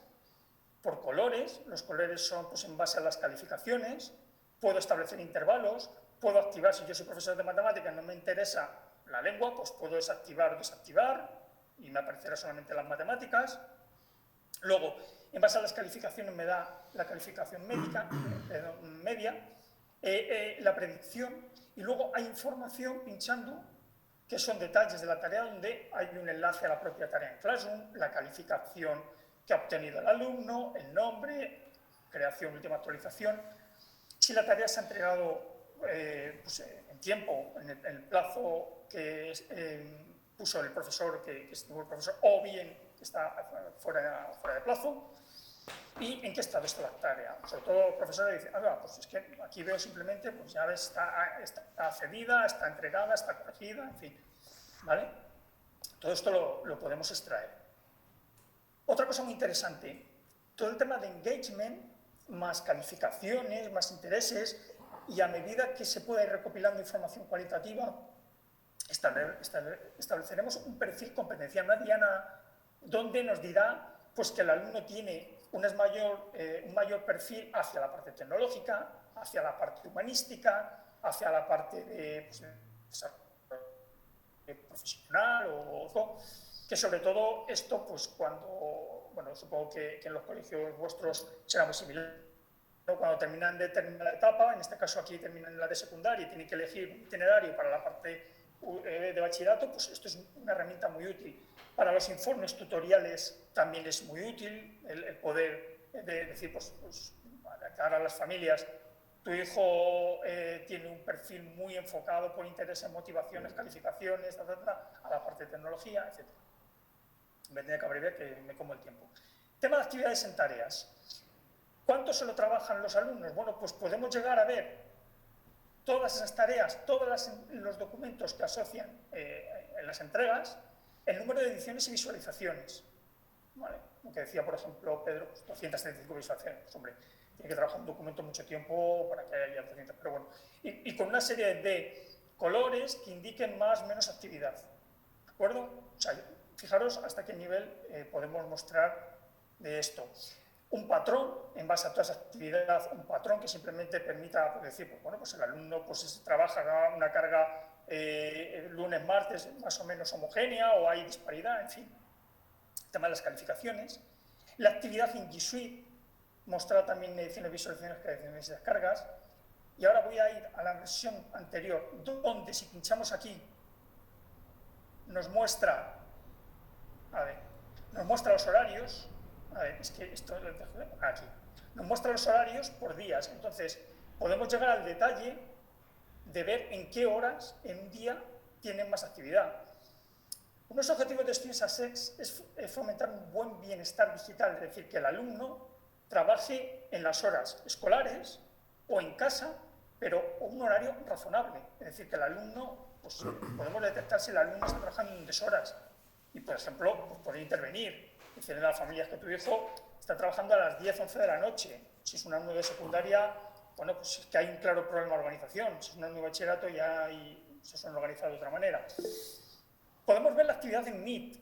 por colores. Los colores son, pues, en base a las calificaciones. Puedo establecer intervalos, puedo activar, si yo soy profesor de matemáticas y no me interesa la lengua, pues puedo desactivar o desactivar y me aparecerá solamente las matemáticas. Luego, en base a las calificaciones me da la calificación media, la predicción, y luego hay información pinchando que son detalles de la tarea donde hay un enlace a la propia tarea en Classroom, la calificación que ha obtenido el alumno, el nombre, creación, última actualización, si la tarea se ha entregado pues, en tiempo, en el plazo que puso el profesor, que estimó el profesor, o bien está fuera de plazo, y en qué estado está la tarea. Sobre todo el profesor le dice, pues es que aquí veo simplemente, pues ya ves, está cedida, está entregada, está corregida, en fin, ¿vale? Todo esto lo podemos extraer. Otra cosa muy interesante, todo el tema de engagement, más calificaciones, más intereses, y a medida que se pueda ir recopilando información cualitativa, estableceremos un perfil competencial, una diana donde nos dirá, pues, que el alumno tiene un mayor perfil hacia la parte tecnológica, hacia la parte humanística, hacia la parte de, pues, profesional o que, sobre todo, esto, pues, cuando, bueno, supongo que en los colegios vuestros será muy similar, ¿no? Cuando terminan de terminar la etapa, en este caso aquí terminan la de secundaria y tienen que elegir un itinerario para la parte de bachillerato, pues esto es una herramienta muy útil. Para los informes tutoriales también es muy útil el poder decir, pues de cara a las familias, tu hijo tiene un perfil muy enfocado por intereses, motivaciones, calificaciones, a la parte de tecnología, etc. Me tenía que abreviar, que me como el tiempo. Tema de actividades en tareas. ¿Cuánto se lo trabajan los alumnos? Bueno, pues podemos llegar a ver todas esas tareas, todos los documentos que asocian en las entregas, el número de ediciones y visualizaciones. ¿Vale? Lo que decía, por ejemplo, Pedro, pues 235 visualizaciones. Pues, hombre, tiene que trabajar un documento mucho tiempo para que haya 200, pero bueno. Y con una serie de colores que indiquen más o menos actividad. ¿De acuerdo? O sea, fijaros hasta qué nivel podemos mostrar de esto. Un patrón, en base a toda esa actividad, un patrón que simplemente permita, pues, decir, pues, bueno, pues el alumno, pues, trabaja una carga lunes, martes, más o menos homogénea, o hay disparidad, en fin. El tema de las calificaciones. La actividad en G Suite, mostrar también ediciones, visualizaciones, creaciones y descargas. Y ahora voy a ir a la versión anterior, donde si pinchamos aquí, nos muestra los horarios. A ver, es que esto lo dejo aquí. Nos muestra los horarios por días. Entonces, podemos llegar al detalle de ver en qué horas en un día tienen más actividad. Uno de los objetivos de Student Success es fomentar un buen bienestar digital, es decir, que el alumno trabaje en las horas escolares o en casa, pero a un horario razonable. Es decir, que el alumno, pues podemos detectar si el alumno está trabajando en deshoras y, por ejemplo, pues, poder intervenir. Decir, en las familias que tu hijo está trabajando a las 10, 11 de la noche. Si es un alumno de secundaria, bueno, pues es que hay un claro problema de organización. Si es un alumno de bachillerato, ya se suelen organizar de otra manera. Podemos ver la actividad en Meet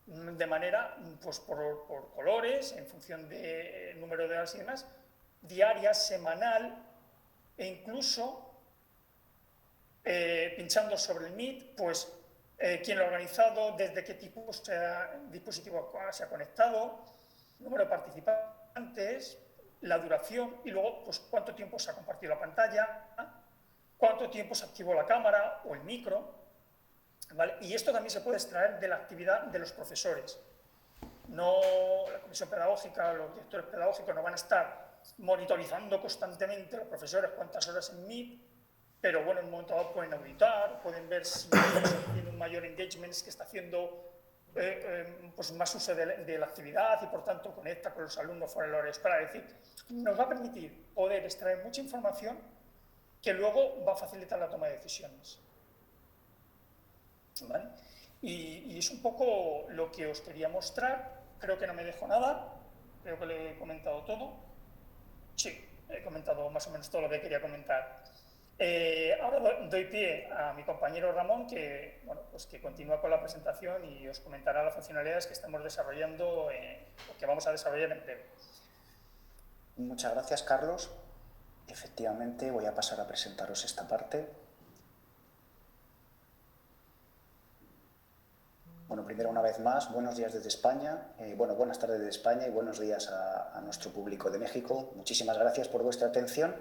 de manera, pues por colores, en función del número de horas y demás, diaria, semanal, e incluso pinchando sobre el Meet, pues quién lo ha organizado, desde qué tipo dispositivo se ha conectado, número de participantes, la duración y luego pues cuánto tiempo se ha compartido la pantalla, cuánto tiempo se activó la cámara o el micro, ¿vale? Y esto también se puede extraer de la actividad de los profesores. No, la comisión pedagógica, los directores pedagógicos no van a estar monitorizando constantemente a los profesores cuántas horas en Meet, pero bueno, en un momento dado pueden auditar, pueden ver si tiene un mayor engagement, es que está haciendo pues más uso de la actividad y por tanto conecta con los alumnos fuera del horario escolar. Es decir, nos va a permitir poder extraer mucha información que luego va a facilitar la toma de decisiones. ¿Vale? Y es un poco lo que os quería mostrar. Creo que no me dejo nada, creo que le he comentado todo. Sí, he comentado más o menos todo lo que quería comentar. Ahora doy pie a mi compañero Ramón, que, bueno, pues que continúa con la presentación y os comentará las funcionalidades que estamos desarrollando o que vamos a desarrollar en breve. Muchas gracias, Carlos. Efectivamente, voy a pasar a presentaros esta parte. Bueno, primero, una vez más, buenos días desde España, buenas tardes desde España y buenos días a nuestro público de México. Muchísimas gracias por vuestra atención.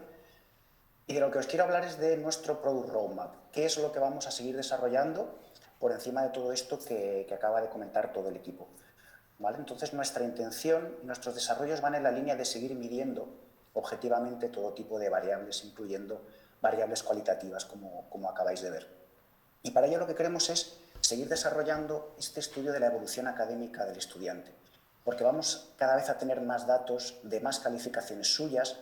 Y de lo que os quiero hablar es de nuestro Product Roadmap. ¿Qué es lo que vamos a seguir desarrollando por encima de todo esto que acaba de comentar todo el equipo? ¿Vale? Entonces, nuestra intención y nuestros desarrollos van en la línea de seguir midiendo objetivamente todo tipo de variables, incluyendo variables cualitativas, como acabáis de ver. Y para ello lo que queremos es seguir desarrollando este estudio de la evolución académica del estudiante, porque vamos cada vez a tener más datos de más calificaciones suyas,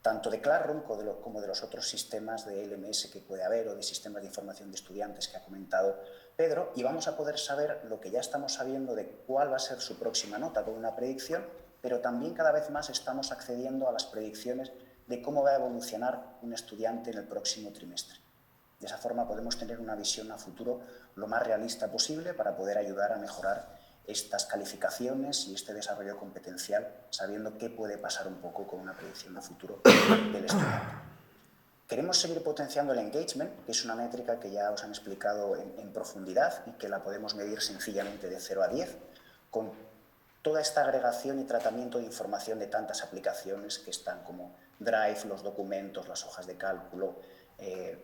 tanto de Classroom como de los otros sistemas de LMS que puede haber o de sistemas de información de estudiantes que ha comentado Pedro, y vamos a poder saber lo que ya estamos sabiendo de cuál va a ser su próxima nota con una predicción, pero también cada vez más estamos accediendo a las predicciones de cómo va a evolucionar un estudiante en el próximo trimestre. De esa forma podemos tener una visión a futuro lo más realista posible para poder ayudar a mejorar estas calificaciones y este desarrollo competencial, sabiendo qué puede pasar un poco con una predicción a futuro del estudiante. Queremos seguir potenciando el engagement, que es una métrica que ya os han explicado en profundidad y que la podemos medir sencillamente de 0 a 10, con toda esta agregación y tratamiento de información de tantas aplicaciones que están como Drive, los documentos, las hojas de cálculo,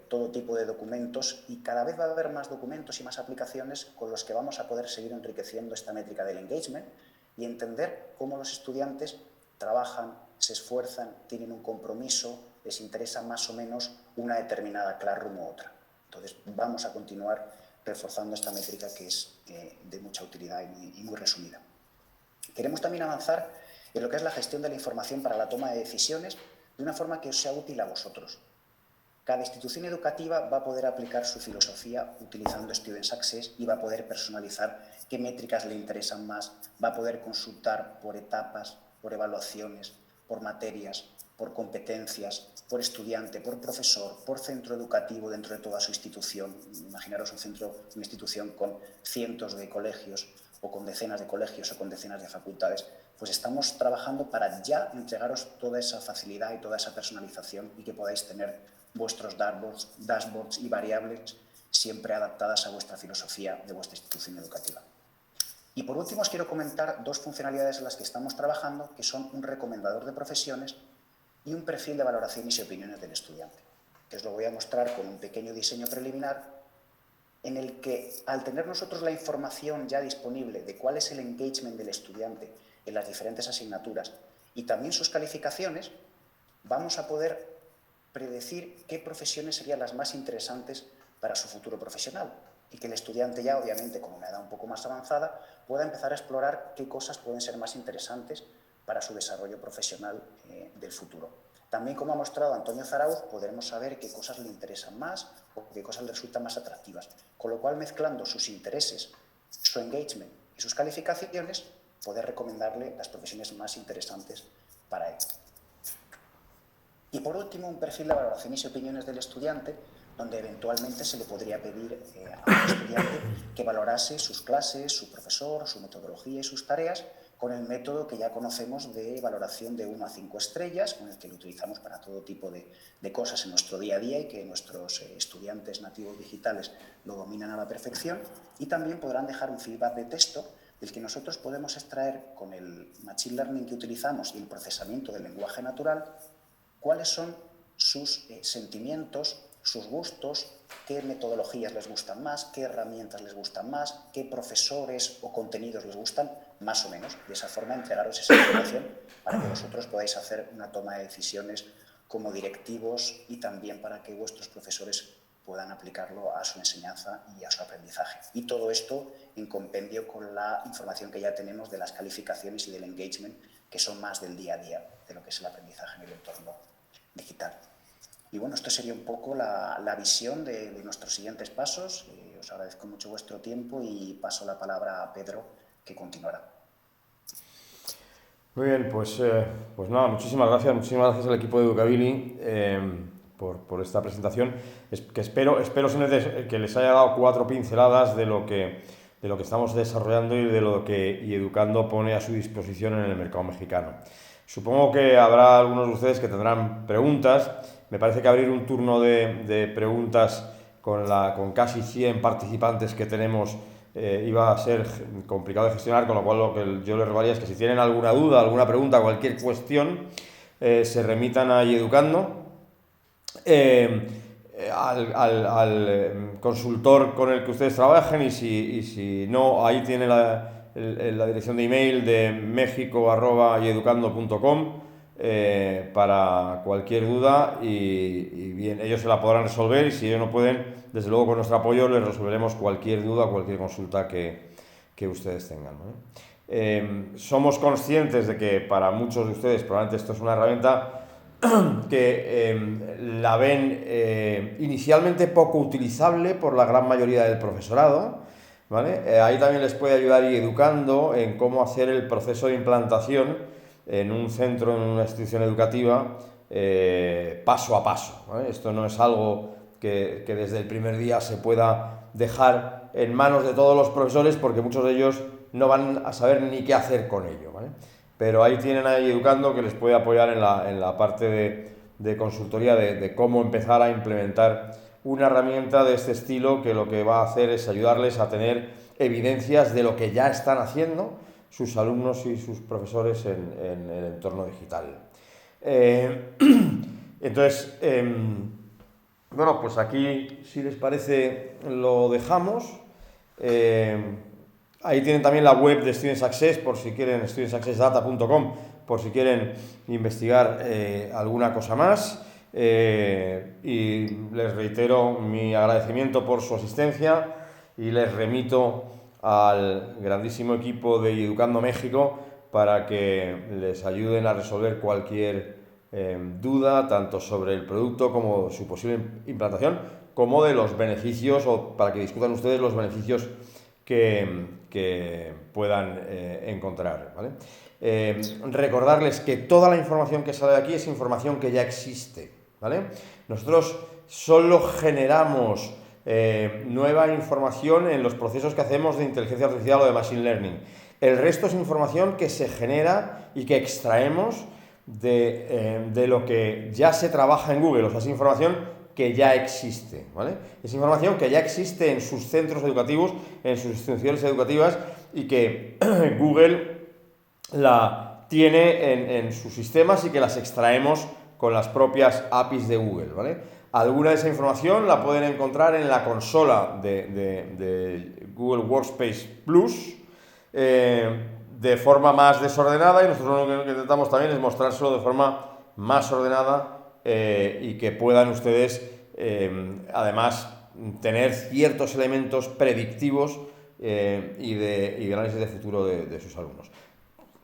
todo tipo de documentos, y cada vez va a haber más documentos y más aplicaciones con los que vamos a poder seguir enriqueciendo esta métrica del engagement y entender cómo los estudiantes trabajan, se esfuerzan, tienen un compromiso, les interesa más o menos una determinada Classroom u otra. Entonces vamos a continuar reforzando esta métrica que es de mucha utilidad y muy resumida. Queremos también avanzar en lo que es la gestión de la información para la toma de decisiones de una forma que os sea útil a vosotros. Cada institución educativa va a poder aplicar su filosofía utilizando Student Success y va a poder personalizar qué métricas le interesan más, va a poder consultar por etapas, por evaluaciones, por materias, por competencias, por estudiante, por profesor, por centro educativo dentro de toda su institución. Imaginaros una institución con cientos de colegios o con decenas de colegios o con decenas de facultades. Pues estamos trabajando para ya entregaros toda esa facilidad y toda esa personalización y que podáis tener vuestros dashboards y variables siempre adaptadas a vuestra filosofía de vuestra institución educativa. Y por último os quiero comentar dos funcionalidades en las que estamos trabajando, que son un recomendador de profesiones y un perfil de valoraciones y opiniones del estudiante, que os lo voy a mostrar con un pequeño diseño preliminar en el que, al tener nosotros la información ya disponible de cuál es el engagement del estudiante en las diferentes asignaturas y también sus calificaciones, vamos a poder predecir qué profesiones serían las más interesantes para su futuro profesional. y que el estudiante ya, obviamente, con una edad un poco más avanzada, pueda empezar a explorar qué cosas pueden ser más interesantes para su desarrollo profesional del futuro. También, como ha mostrado Antonio Zarauz, podremos saber qué cosas le interesan más o qué cosas le resultan más atractivas. Con lo cual, mezclando sus intereses, su engagement y sus calificaciones, poder recomendarle las profesiones más interesantes para él. Y por último, un perfil de valoraciones y opiniones del estudiante, donde eventualmente se le podría pedir a un estudiante que valorase sus clases, su profesor, su metodología y sus tareas con el método que ya conocemos de valoración de 1 a 5 estrellas, con el que lo utilizamos para todo tipo de cosas en nuestro día a día y que nuestros estudiantes nativos digitales lo dominan a la perfección. Y también podrán dejar un feedback de texto del que nosotros podemos extraer con el Machine Learning que utilizamos y el procesamiento del lenguaje natural cuáles son sus sentimientos, sus gustos, qué metodologías les gustan más, qué herramientas les gustan más, qué profesores o contenidos les gustan, más o menos. De esa forma, entregaros esa información para que vosotros podáis hacer una toma de decisiones como directivos y también para que vuestros profesores puedan aplicarlo a su enseñanza y a su aprendizaje. Y todo esto en compendio con la información que ya tenemos de las calificaciones y del engagement, que son más del día a día de lo que es el aprendizaje en el entorno digital. Y bueno, esto sería un poco la visión de nuestros siguientes pasos. Os agradezco mucho vuestro tiempo y paso la palabra a Pedro, que continuará. Muy bien, pues nada, muchísimas gracias al equipo de Educability por esta presentación, que espero simplemente que les haya dado 4 pinceladas de lo que estamos desarrollando y de lo que Educando pone a su disposición en el mercado mexicano. Supongo que habrá algunos de ustedes que tendrán preguntas. Me parece que abrir un turno de preguntas con casi 100 participantes que tenemos iba a ser complicado de gestionar, con lo cual lo que yo les rogaría es que si tienen alguna duda, alguna pregunta, cualquier cuestión, se remitan a Educando, al consultor con el que ustedes trabajen, y si no, ahí tiene la dirección de email de mexico@yeducando.com para cualquier duda, y bien, ellos se la podrán resolver, y si ellos no pueden, desde luego con nuestro apoyo les resolveremos cualquier duda, cualquier consulta que ustedes tengan, ¿no? Somos conscientes de que para muchos de ustedes probablemente esto es una herramienta que la ven inicialmente poco utilizable por la gran mayoría del profesorado, ¿vale? Ahí también les puede ayudar Educando en cómo hacer el proceso de implantación en un centro, en una institución educativa, paso a paso, ¿vale? Esto no es algo que desde el primer día se pueda dejar en manos de todos los profesores, porque muchos de ellos no van a saber ni qué hacer con ello, ¿vale? Pero ahí tienen ahí Educando, que les puede apoyar en la parte de consultoría de cómo empezar a implementar una herramienta de este estilo, que lo que va a hacer es ayudarles a tener evidencias de lo que ya están haciendo sus alumnos y sus profesores en el entorno digital. Entonces, bueno, pues aquí, si les parece, lo dejamos. Ahí tienen también la web de Student Success, por si quieren, studentsuccessdata.com, por si quieren investigar alguna cosa más. Y les reitero mi agradecimiento por su asistencia, y les remito al grandísimo equipo de Educando México para que les ayuden a resolver cualquier duda, tanto sobre el producto como su posible implantación, como de los beneficios, o para que discutan ustedes los beneficios que puedan encontrar, ¿vale? Recordarles que toda la información que sale de aquí es información que ya existe, ¿vale? Nosotros solo generamos nueva información en los procesos que hacemos de inteligencia artificial o de machine learning. El resto es información que se genera y que extraemos de lo que ya se trabaja en Google, o sea, es información que ya existe, ¿vale? Es información que ya existe en sus centros educativos, en sus instituciones educativas, y que Google la tiene en sus sistemas, y que las extraemos con las propias APIs de Google, ¿vale? Alguna de esa información la pueden encontrar en la consola de Google Workspace Plus, de forma más desordenada, y nosotros lo que intentamos también es mostrárselo de forma más ordenada, y que puedan ustedes además tener ciertos elementos predictivos y de análisis de futuro de sus alumnos.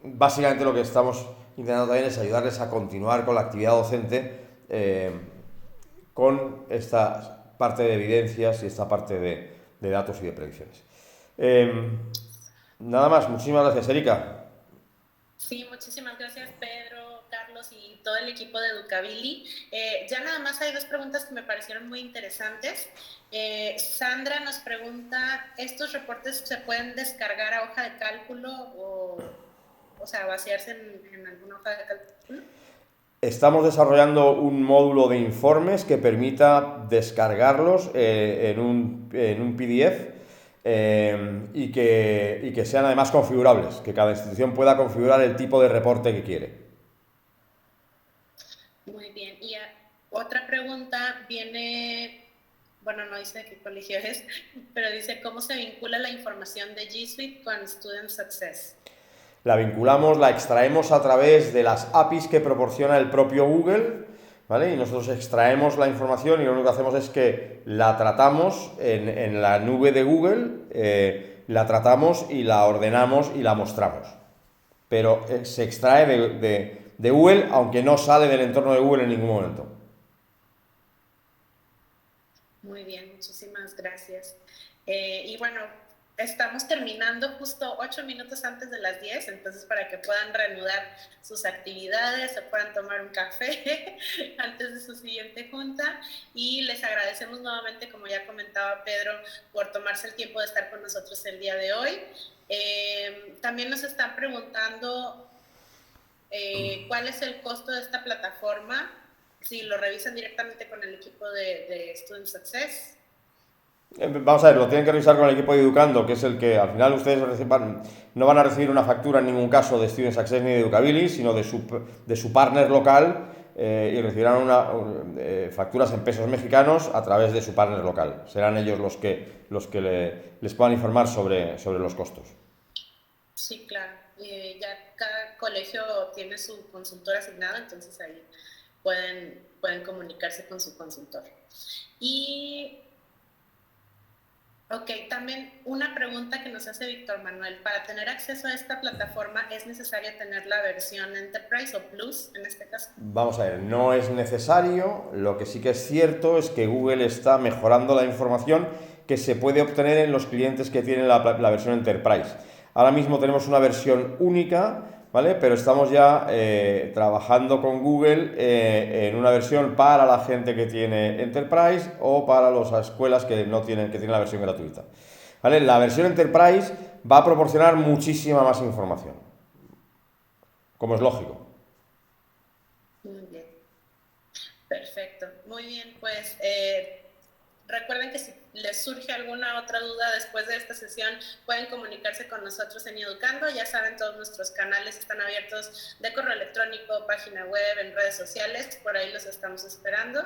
Básicamente lo que estamos intentando también es ayudarles a continuar con la actividad docente con esta parte de evidencias y esta parte de datos y de predicciones. Nada más, muchísimas gracias, Erika. Sí, muchísimas gracias, Pedro, Carlos y todo el equipo de Educability. Ya nada más hay 2 preguntas que me parecieron muy interesantes. Sandra nos pregunta, ¿estos reportes se pueden descargar a hoja de cálculo o sea, vaciarse en alguna hoja de cálculo? Estamos desarrollando un módulo de informes que permita descargarlos en un PDF y que sean además configurables, que cada institución pueda configurar el tipo de reporte que quiere. Muy bien. Y otra pregunta viene, bueno, no dice qué colegio es, pero dice, ¿cómo se vincula la información de G Suite con Student Success? La vinculamos, la extraemos a través de las APIs que proporciona el propio Google, ¿vale? Y nosotros extraemos la información y lo único que hacemos es que la tratamos en la nube de Google, la tratamos y la ordenamos y la mostramos. Pero se extrae de Google, aunque no sale del entorno de Google en ningún momento. Muy bien, muchísimas gracias. Y bueno, estamos terminando justo 8 minutos antes de las 10, entonces para que puedan reanudar sus actividades, se puedan tomar un café antes de su siguiente junta. Y les agradecemos nuevamente, como ya comentaba Pedro, por tomarse el tiempo de estar con nosotros el día de hoy. También nos están preguntando cuál es el costo de esta plataforma, si lo revisan directamente con el equipo de Student Success. Vamos a ver, lo tienen que revisar con el equipo de Educando, que es el que al final ustedes no van a recibir una factura en ningún caso de Student Success ni de Educability, sino de su partner local, y recibirán facturas en pesos mexicanos a través de su partner local. Serán ellos los que les puedan informar sobre los costos. Sí, claro. Ya cada colegio tiene su consultor asignado, entonces ahí pueden comunicarse con su consultor. Y ok, también una pregunta que nos hace Víctor Manuel. Para tener acceso a esta plataforma, ¿es necesario tener la versión Enterprise o Plus en este caso? Vamos a ver, no es necesario. Lo que sí que es cierto es que Google está mejorando la información que se puede obtener en los clientes que tienen la versión Enterprise. Ahora mismo tenemos una versión única, ¿vale? Pero estamos ya trabajando con Google en una versión para la gente que tiene Enterprise o para las escuelas que tienen la versión gratuita, ¿vale? La versión Enterprise va a proporcionar muchísima más información, como es lógico. Muy bien. Perfecto. Muy bien, pues recuerden que si les surge alguna otra duda después de esta sesión, pueden comunicarse con nosotros en Educando. Ya saben, todos nuestros canales están abiertos de correo electrónico, página web, en redes sociales. Por ahí los estamos esperando.